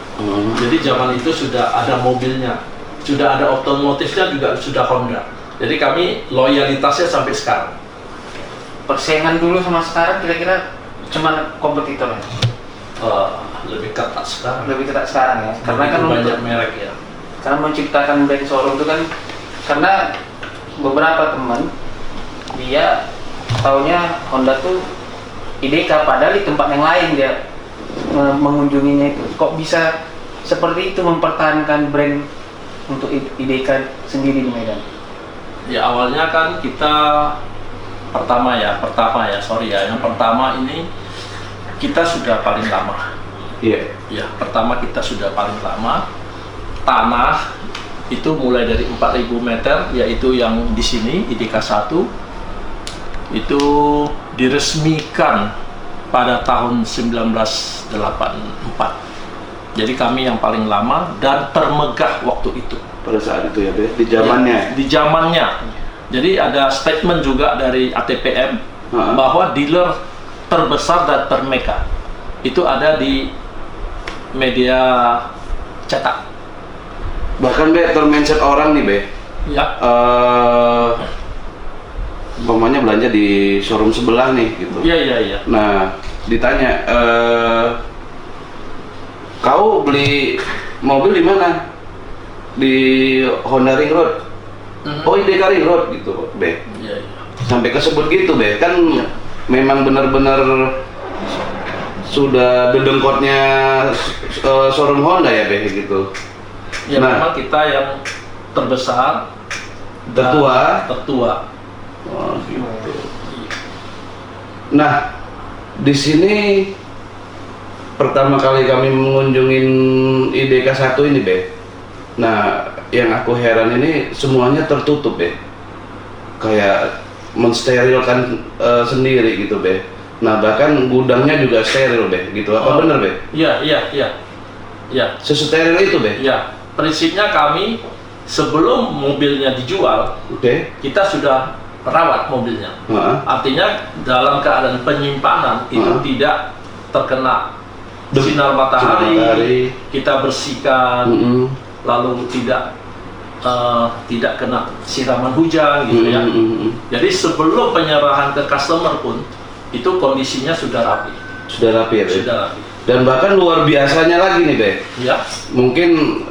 Jadi zaman itu sudah ada mobilnya, sudah ada otomotifnya juga sudah Honda. Jadi kami loyalitasnya sampai sekarang. Persaingan dulu sama sekarang kira-kira cuman kompetitor ya? Lebih ketat sekarang. Lebih ketat sekarang ya? Karena kan banyak merek ya. Karena menciptakan brand showroom itu kan, karena beberapa teman dia taunya Honda tuh IDK, padahal di tempat yang lain dia mengunjunginya itu. Kok bisa seperti itu mempertahankan brand untuk IDK sendiri di Medan? Ya awalnya kan kita pertama ya, yang pertama ini kita sudah paling lama. Iya. Ya, pertama kita sudah paling lama. Tanah itu mulai dari 4.000 meter, yaitu yang di sini IDK 1 itu diresmikan pada tahun 1984. Jadi kami yang paling lama dan termegah waktu itu. Pada saat itu ya, Be? Di zamannya? Ya, di zamannya. Jadi ada statement juga dari ATPM bahwa dealer terbesar dan termegah itu ada di media cetak. Bahkan Be, termention orang nih Be, Ya. umpamanya belanja di showroom sebelah nih gitu. Iya. Nah, ditanya, kau beli mobil di mana? Di Honda Ring Road. Oh, IDK Ring Road gitu, Be. Iya. Sampai kesebut gitu, Be. Kan memang benar-benar sudah dedengkotnya showroom Honda ya, Be, gitu. Ya, memang kita yang terbesar, tertua. Oh, gitu. Nah, di sini pertama kali kami mengunjungi IDK 1 ini, Be. Nah, yang aku heran ini semuanya tertutup, Be. Kayak mensterilkan sendiri gitu, Be. Nah, bahkan gudangnya juga steril, Be. Gitu. Apa benar, Be? Iya. Sesteril itu, Be? Ya, prinsipnya kami sebelum mobilnya dijual, kita sudah rawat mobilnya. Artinya dalam keadaan penyimpanan itu tidak terkena sinar matahari, kita bersihkan, lalu tidak kena siraman hujan gitu ya. Jadi sebelum penyerahan ke customer pun itu kondisinya sudah rapi. Sudah rapi ya, Be? Sudah rapi. Dan bahkan luar biasanya lagi nih, Be. Ya. Mungkin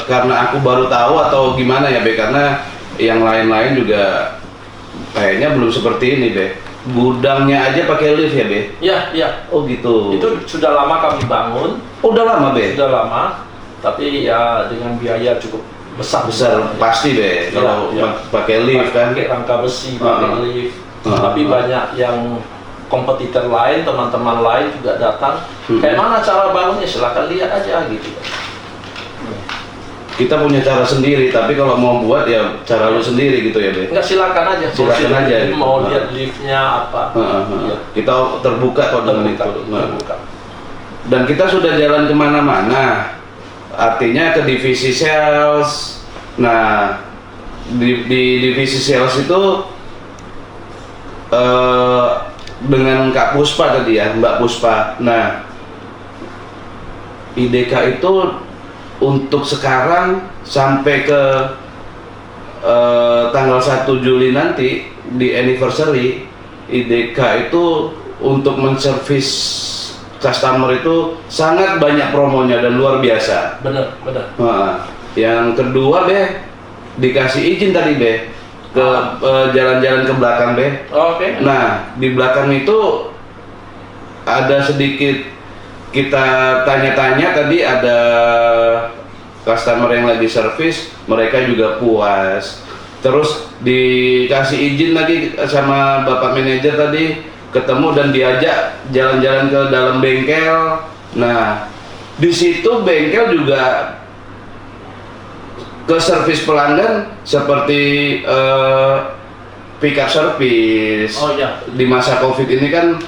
karena aku baru tahu atau gimana ya, Be, karena yang lain-lain juga kayaknya belum seperti ini, Be. Gudangnya aja pakai lift ya, Be? Iya. Oh gitu. Itu sudah lama kami bangun. Udah lama, Be? Sudah lama, tapi ya dengan biaya cukup besar pasti, Be. Kalau pakai lift kan, pakai rangka besi, pakai lift. Tapi banyak yang kompetitor lain, teman-teman lain juga datang. Kayak mana cara bangunnya? Silakan lihat aja gitu. Kita punya cara sendiri, tapi kalau mau buat ya cara lu sendiri gitu ya, Be? Enggak, silakan aja. Silakan aja. Gitu. Mau lihat liftnya apa? Ya. Kita terbuka kok dengan itu. Terbuka. Dan kita sudah jalan kemana-mana. Artinya ke divisi sales. Nah, di divisi sales itu dengan Kak Puspa tadi ya, Mbak Puspa. Nah, IDK itu untuk sekarang sampai ke tanggal 1 Juli nanti di anniversary, IDK itu untuk menservis customer itu sangat banyak promonya dan luar biasa. Benar. Nah, yang kedua, Be, dikasih izin tadi, Be, ke jalan-jalan ke belakang, Be. Oke. Nah, di belakang itu ada sedikit kita tanya-tanya, tadi ada customer yang lagi servis, mereka juga puas. Terus dikasih izin lagi sama Bapak manajer tadi, ketemu dan diajak jalan-jalan ke dalam bengkel. Nah, di situ bengkel juga ke servis pelanggan seperti pick up service. Oh ya. Di masa Covid ini kan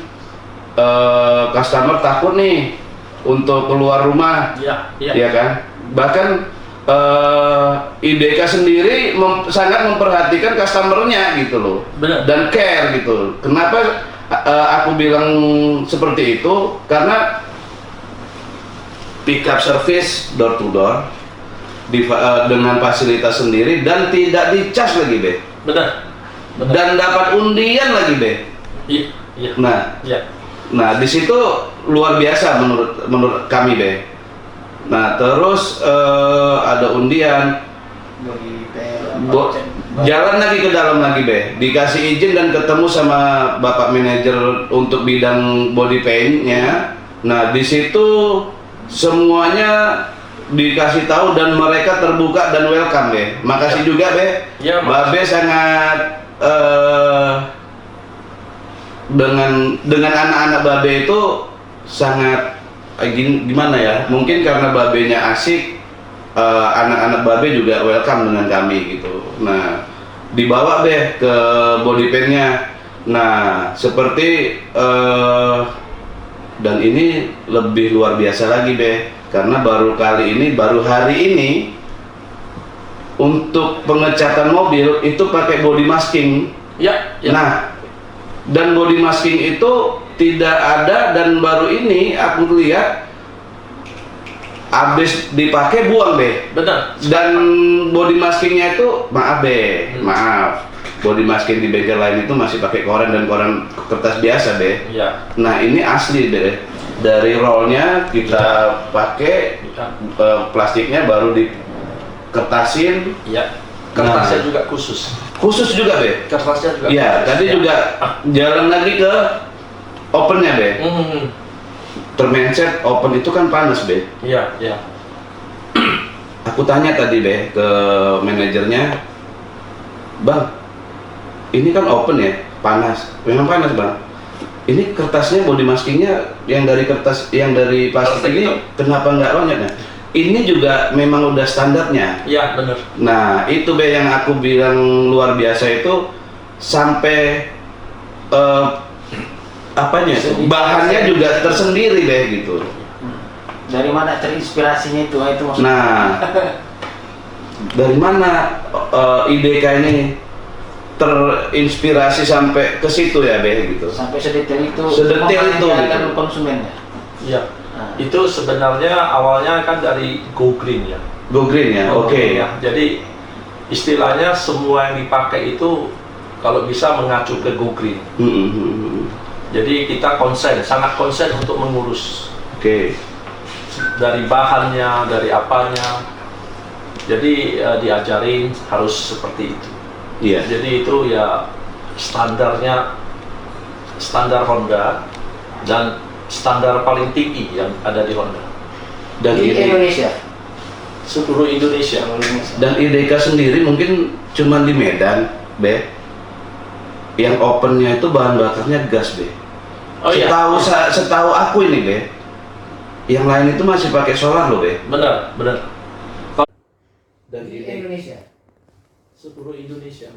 customer takut nih untuk keluar rumah, ya kan? Bahkan IDK sendiri sangat memperhatikan customernya gitu loh. Benar. Dan care gitu. Kenapa aku bilang seperti itu? Karena pick up service door to door dengan fasilitas sendiri dan tidak dicas lagi be. Benar. Dan dapat undian lagi be. Iya. Iya. Nah di situ luar biasa menurut kami be. Nah terus ada undian, jalan lagi ke dalam lagi be, dikasih izin dan ketemu sama bapak manajer untuk bidang body paintnya. Nah di situ semuanya dikasih tahu dan mereka terbuka dan welcome be. Makasih juga be. Ya, Babe sangat dengan anak-anak Babe itu sangat gimana ya? Mungkin karena Babenya asik, anak-anak Babe juga welcome dengan kami gitu. Nah, dibawa deh ke body paintnya. Nah, seperti dan ini lebih luar biasa lagi be, karena baru hari ini untuk pengecatan mobil itu pakai body masking. Ya. Nah, dan body masking itu tidak ada dan baru ini aku lihat habis dipakai buang deh. Benar. Dan body maskingnya itu maaf body masking di bengkel lain itu masih pakai koran dan koran kertas biasa deh. Ya. Nah ini asli deh, dari rollnya kita pakai plastiknya baru dikertasin. Ya. Kertasnya juga khusus juga be. Kertasnya juga Iya, khusus. tadi juga jalan lagi ke opennya be. Termencet open itu kan panas be. Iya. Aku tanya tadi be ke manajernya, bang, ini kan open ya, panas. Memang panas bang. Ini kertasnya body maskingnya yang dari plastik ini kenapa nggak lonyet ya? Ini juga memang udah standarnya. Iya benar. Nah itu be yang aku bilang luar biasa itu sampai bahannya juga tersendiri deh gitu. Dari mana terinspirasinya itu maksudnya? Nah, dari mana IDK ini terinspirasi sampai ke situ ya be gitu. Sampai sedetail itu. Sedetail itu gitu. Konsumennya. Iya. Itu sebenarnya awalnya kan dari Go Green ya. Go Green ya, oke. Ya. Jadi istilahnya semua yang dipakai itu kalau bisa mengacu ke Go Green. Jadi kita sangat konsen untuk mengurus. Oke. Dari bahannya, dari apanya. Jadi diajarin harus seperti itu. Iya. Jadi itu ya standar Honda dan standar paling tinggi yang ada di Honda. Dan di Indonesia. Seluruh Indonesia. Dan IDK sendiri mungkin cuma di Medan, be. Yang opennya itu bahan bakarnya gas, be. Oh iya. Setahu aku ini, be. Yang lain itu masih pakai solar loh, be. Benar. Dan Di Indonesia. Seluruh Indonesia.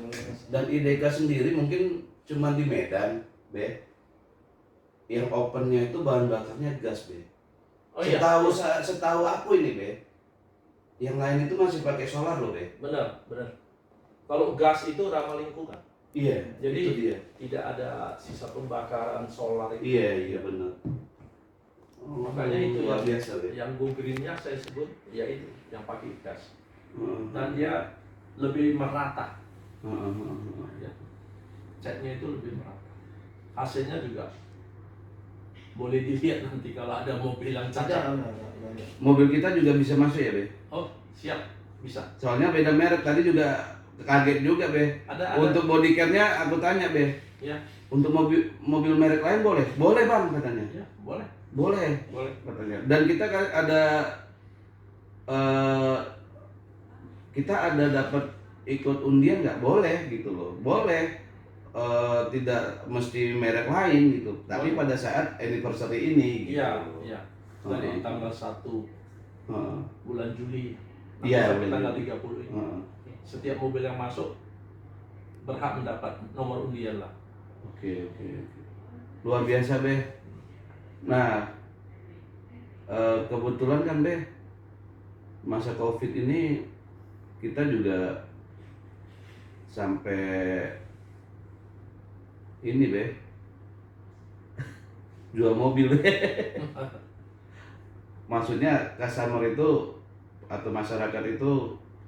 Dan IDK sendiri mungkin cuma di Medan, be. Yang opennya itu bahan bakarnya gas, be. Oh iya. Setahu aku ini, be. Yang lain itu masih pakai solar loh, be. Benar. Kalau gas itu ramah lingkungan. Iya. Jadi itu dia. tidak ada sisa pembakaran solar itu. Iya benar. Makanya itu luar biasa, be. yang Go Green-nya saya sebut ya itu yang pakai gas. Dan dia lebih merata. Ya. Catnya itu lebih merata. AC-nya juga boleh dilihat nanti kalau ada mobil yang cacat. Mobil kita juga bisa masuk ya, be? Oh, siap, bisa. Soalnya beda merek, tadi juga kaget juga, be. Ada. Untuk body care-nya aku tanya, be. Ya. Untuk mobil merek lain boleh? Boleh, Bang, katanya. Ya, boleh. Boleh katanya. Dan kita ada kita ada dapat ikut undian nggak? Boleh gitu loh. Boleh. Tidak mesti merek lain gitu. Tapi pada saat anniversary ini gitu. Iya. Dari tanggal 1 bulan Juli Iya, sampai tanggal 30 ini. Setiap mobil yang masuk berhak mendapat nomor undian lah. Oke. Luar biasa, be. Nah, kebetulan kan, be, masa COVID ini kita juga sampai ini, be, jual mobil, be. maksudnya customer itu atau masyarakat itu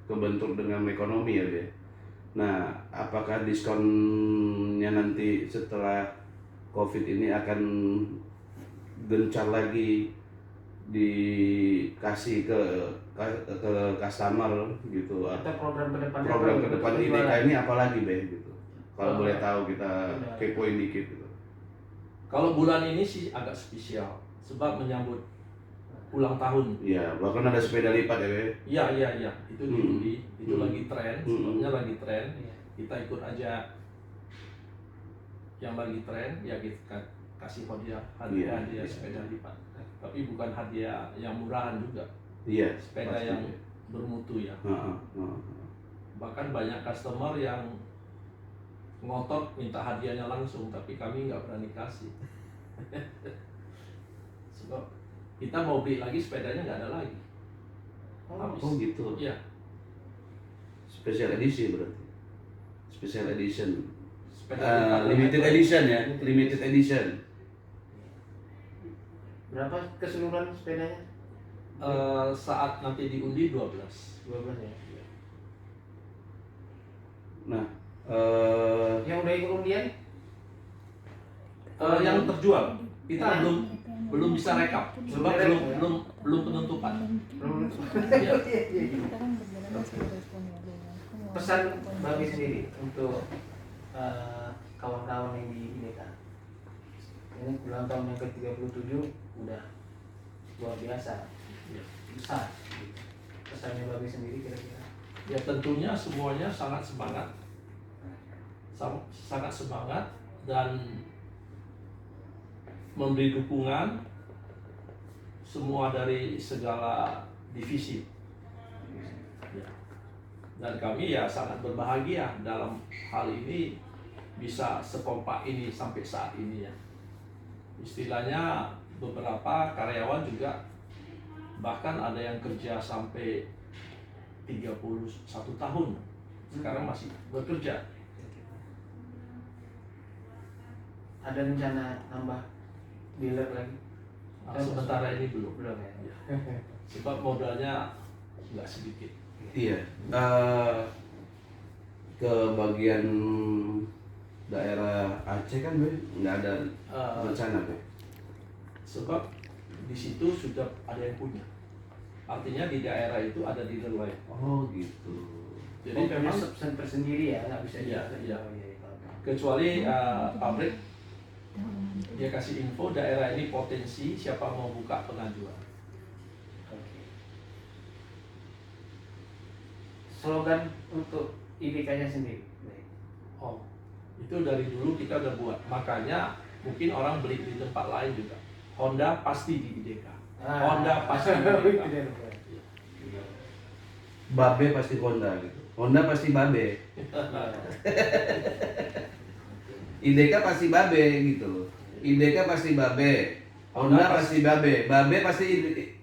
kebentuk dengan ekonomi ya, Be. Nah, apakah diskonnya nanti setelah COVID ini akan gencar lagi dikasih ke customer gitu? Atau program ke depan IDK ini apalagi, Be, gitu. Kalau boleh tahu kita Benar. kepoin dikit gitu. Kalau bulan ini sih agak spesial sebab menyambut ulang tahun. Iya, bahkan ada sepeda lipat ya, Be. Iya, itu diundi, itu Hmm. lagi tren, sebabnya lagi tren. Kita ikut aja yang lagi tren, ya kita kasih hadiah Iya. sepeda lipat. Tapi bukan hadiah yang murahan juga, Iya, sepeda pasti. yang bermutu ya. Heeh, heeh. Bahkan banyak customer yang ngotot minta hadiahnya langsung, tapi kami nggak berani kasih. Sebab kita mau beli lagi sepedanya nggak ada lagi. Habis. Oh gitu. Iya. Special edition berarti. Special edition. Sepeda lipat Limited yang- edition ya, limited edition. Berapa keseluruhan sepedanya? Saat nanti diundi 12. 12 ya. Nah, Yang udah ikut undian? Yang terjual kita belum bisa rekap sebab belum penentukan. Iya. Pesan bagi sendiri untuk kawan-kawan yang di IDK. Ini ulang tahun yang ke-37 udah luar biasa, besar. Pesannya bagi sendiri kira-kira. Ya tentunya semuanya sangat semangat, sangat semangat dan memberi dukungan semua dari segala divisi. Ya. Dan kami ya sangat berbahagia dalam hal ini bisa sekompak ini sampai saat ini ya. Istilahnya beberapa karyawan juga bahkan ada yang kerja sampai 31 tahun sekarang masih bekerja. Ada rencana nambah dealer lagi? Sementara ini belum. Belum ya. Ya. Sebab modalnya nggak sedikit. iya. Ke bagian daerah Aceh kan, Be, nggak ada rencana, Be. Sebab di situ sudah ada yang punya. Artinya di daerah itu ada dealer lain. Oh gitu. Jadi memang center sendiri ya, nggak bisa Iya, iya. Oh, iya, iya. kecuali pabrik dia kasih info daerah ini potensi siapa mau buka pengajuan. Oke. Slogan untuk IDK-nya sendiri. Baik. Oh, itu dari dulu kita udah buat. Makanya mungkin orang beli di tempat lain juga. Honda pasti di IDK. Honda pasti di IDK. Babe pasti Honda gitu. Honda pasti Babe. IDK pasti Babe gitu loh. IDK pasti Babe. Honda pasti Babe. Babe pasti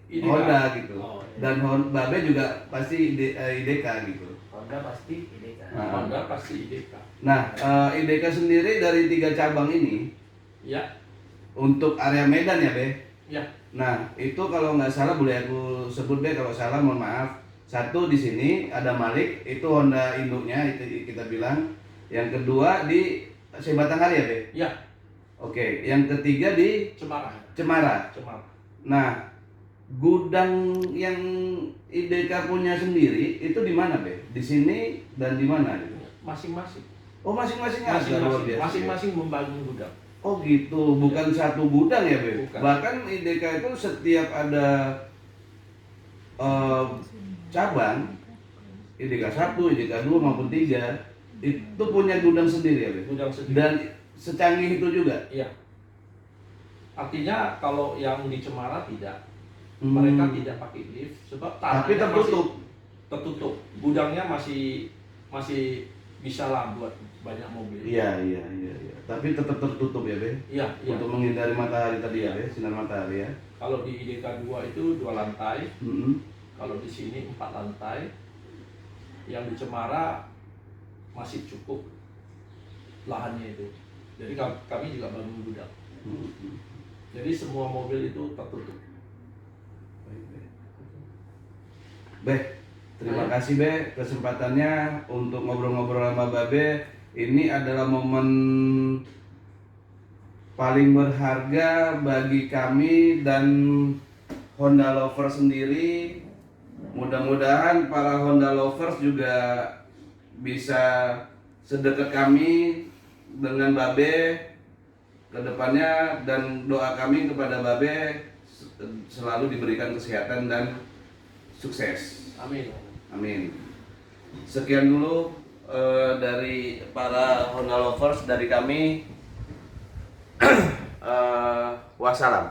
IDK. Honda gitu. Oh, iya. Dan Babe juga pasti IDK gitu. Honda pasti IDK. Nah. Honda pasti IDK. Nah, IDK sendiri dari 3 cabang ini Ya, untuk area Medan ya, Be? ya. Nah, itu kalau nggak salah boleh aku sebut, Be, kalau salah mohon maaf. Satu di sini ada Malik, itu Honda induknya itu kita bilang. Yang kedua di Sebatanghari ya, Be? Ya, Oke, yang ketiga di Cemara. Cemara. Cemara. Nah, gudang yang IDK punya sendiri itu di mana, Be? Di sini dan di mana? Gitu? Masing-masing. Oh, masing-masing ada, luar biasa. Masing-masing membangun gudang. Oh gitu, bukan satu gudang ya, Be? Bukan. Bahkan IDK itu setiap ada cabang, IDK 1, IDK 2 maupun 3 itu punya gudang sendiri ya, Be? Gudang sendiri. Dan secanggih itu juga? Iya. Artinya kalau yang di Cemara tidak, Hmm. mereka tidak pakai lift sebab Tapi tanahnya tertutup. masih tertutup. Gudangnya masih bisa lah buat banyak mobil. Iya. Tapi tetap tertutup ya, Be? Iya. Untuk menghindari matahari tadi ya, Be? Sinar matahari ya. Kalau di IDK 2 itu 2 lantai, Mm-mm. kalau di sini 4 lantai. Yang di Cemara masih cukup lahannya itu. Jadi kami juga bangun gudang. Mm-mm. Jadi semua mobil itu tertutup. Beh, terima kasih Be kesempatannya untuk ngobrol-ngobrol sama Babe. Ini adalah momen paling berharga bagi kami dan Honda Lovers sendiri. Mudah-mudahan para Honda Lovers juga bisa sedekat kami dengan Babe ke depannya, dan doa kami kepada Babe selalu diberikan kesehatan dan sukses. Amin. Amin. Sekian dulu dari para Honda Lovers dari kami. Wassalam.